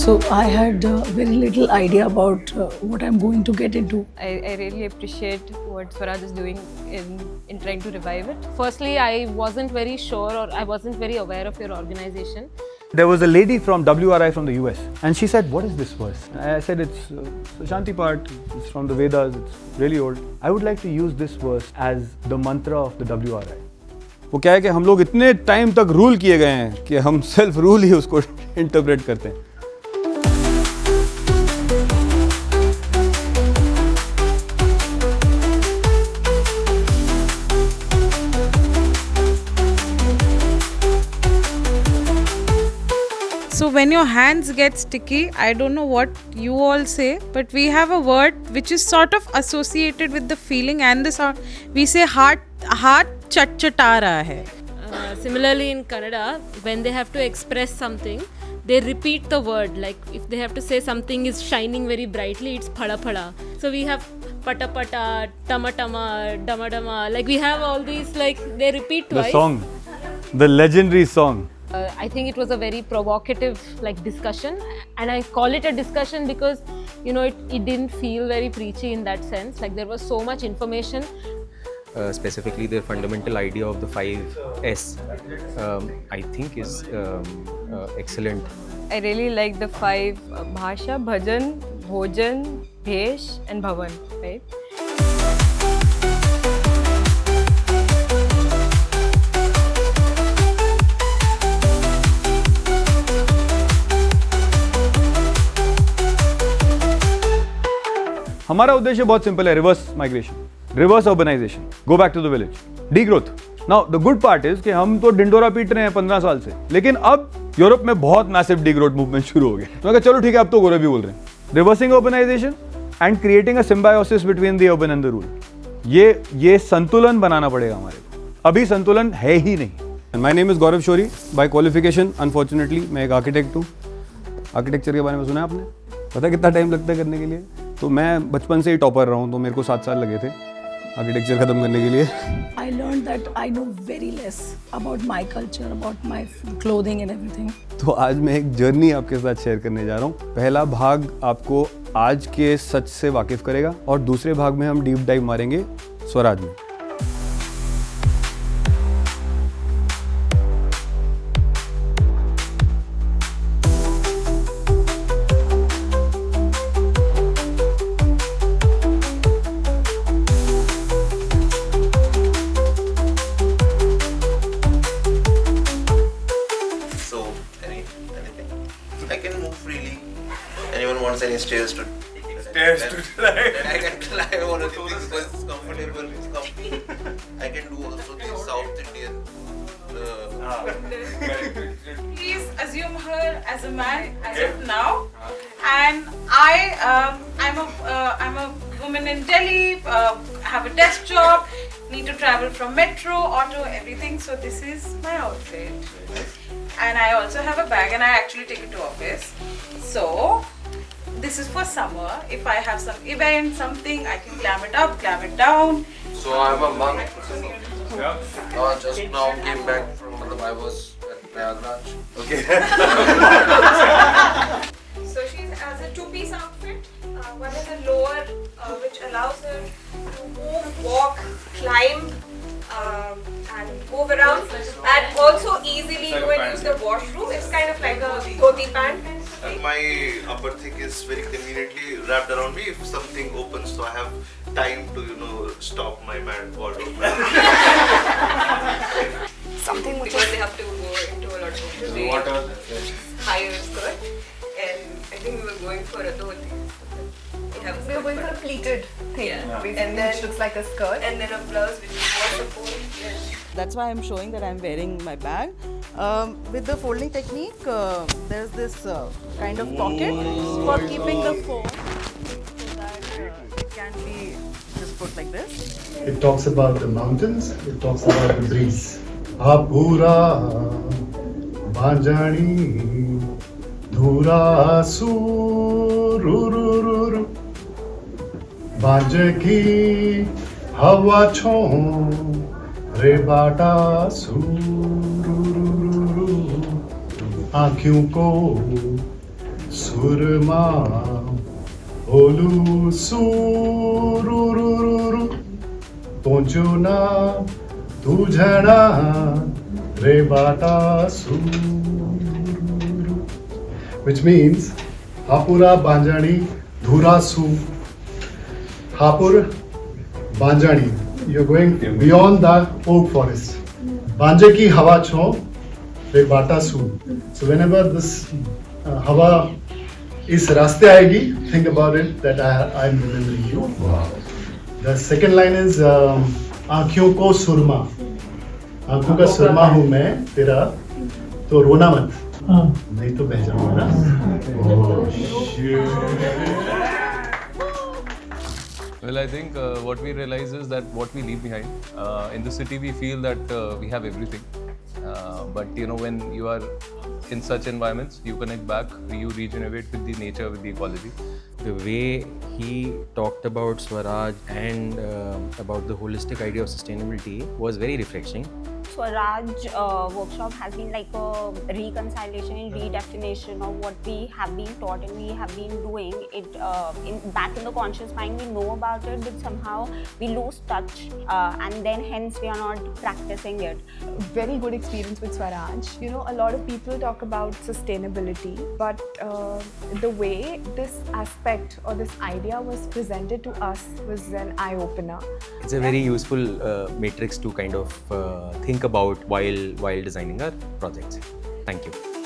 So I had very little idea about what I'm going to get into. I really appreciate what Swaraj is doing in trying to revive it. Firstly, I wasn't very sure or I wasn't very aware of your organization. There was a lady from WRI from the US and she said, what is this verse? And I said, it's the Shanti part, it's from the Vedas, it's really old. I would like to use this verse as the mantra of the WRI. वो क्या है कि हम लोग इतने time तक rule किए गए हैं कि हम सेल्फ रूल ही उसको इंटरप्रेट करते हैं. So when your hands get sticky, I don't know what you all say, but we have a word which is sort of associated with the feeling and the sound. We say heart chat-chata raha hai. Similarly in Kannada, when they have to express something, they repeat the word. Like if they have to say something is shining very brightly, it's pada pada. So we have pata pata, tama tama, dama dama. Like we have all these, like they repeat twice. The song, the legendary song. I think it was a very provocative discussion, and I call it a discussion because it didn't feel very preachy in that sense. Like there was so much information. Specifically the fundamental idea of the 5S I think is excellent. I really like the 5 Bhasha, Bhajan, Bhojan, Bhesh and Bhavan, right? हमारा उद्देश्य बहुत simple है, reverse migration, reverse urbanization, go back to the village, degrowth. Now the good part is कि हम तो डिंडोरा पीट रहे हैं 15 साल से, लेकिन अब यूरोप में बहुत मैसिव डी ग्रोथ मूवमेंट शुरू हो गया. तो मैं चलो ठीक है, अब तो गौरव भी बोल रहे हैं. Reversing urbanization and creating a symbiosis between the urban and the rural. ये संतुलन बनाना पड़ेगा हमारे को. अभी संतुलन है ही नहीं. My name is Gaurav Shauri. By qualification unfortunately मैं एक आर्किटेक्ट हूँ. आर्किटेक्चर के बारे में सुना है आपने? पता कितना टाइम लगता है करने के लिए? तो मैं बचपन से ही टॉपर रहा हूँ, तो मेरे को 7 साल लगे थे आर्किटेक्चर खत्म करने के लिए. I learned that I know very less about my culture, about my clothing and everything. तो आज मैं एक जर्नी आपके साथ शेयर करने जा रहा हूँ. पहला भाग आपको आज के सच से वाकिफ करेगा और दूसरे भाग में हम डीप डाइव मारेंगे स्वराज में. I can move freely. Anyone wants any stairs to climb? I can climb on anything because it's comfortable, it's comfy. I can do also the South Indian. Please assume her as a man as of now, and I'm a woman in Delhi. Have a desk job. Need to travel from metro, auto, everything. So this is my outfit. And I also have a bag, and I actually take it to office. So this is for summer. If I have some event, something, I can glam it up, glam it down. So I'm a monk. Just now came back from. I was at Prayagraj. Okay. So she's as a two-piece outfit. One is a lower, which allows her to move, walk, climb, and move around, and also easily go and use the washroom. It's kind of like a dhoti pant kind of thing. And my upper thing is very conveniently wrapped around me. If something opens, so I have time to stop my wardrobe. Something because they have to go into a lot of higher skirt, and I think we were going for a dhoti. We were going for a pleated thing, Yeah. and then which looks like a skirt. And then a blouse which is more supportive. Yeah. That's why I'm showing that I'm wearing my bag. With the folding technique, there's this kind of pocket for keeping the phone so that it can be just put like this. It talks about the mountains, it talks about the breeze. Apura Banjani Dhura Surururu Banjaki Hawa Chon Rebata Surururu आँखों को Surma Olu Surururu Tonjuna Tujana Rebata Sururu, which means Hapura Banjani Dhurasu. Hapur Banjani. You're going beyond the oak forest. Banje ki hawa cho Rebata Su. So whenever this hawa is raste aayegi, think about it that I'm remembering you. The second line is आँखों को सुरमा. आँखों का सुरमा हूँ मैं तेरा, तो रोना मत, नहीं तो बह जाऊंगा ना. Oh shit. Well, I think what we realize is that what we leave behind. In the city, we feel that we have everything. But you know, when you are in such environments, you connect back, you regenerate with the nature, with the ecology. The way he talked about Swaraj and about the holistic idea of sustainability was very refreshing. Swaraj workshop has been like a reconciliation and redefinition of what we have been taught and we have been doing. It back in the conscious mind, we know about it, but somehow we lose touch, and then hence we are not practicing it. Very good experience with Swaraj. You know, a lot of people talk about sustainability, but the way this aspect or this idea was presented to us was an eye-opener. It's a very useful matrix to kind of think about while designing our projects. Thank you.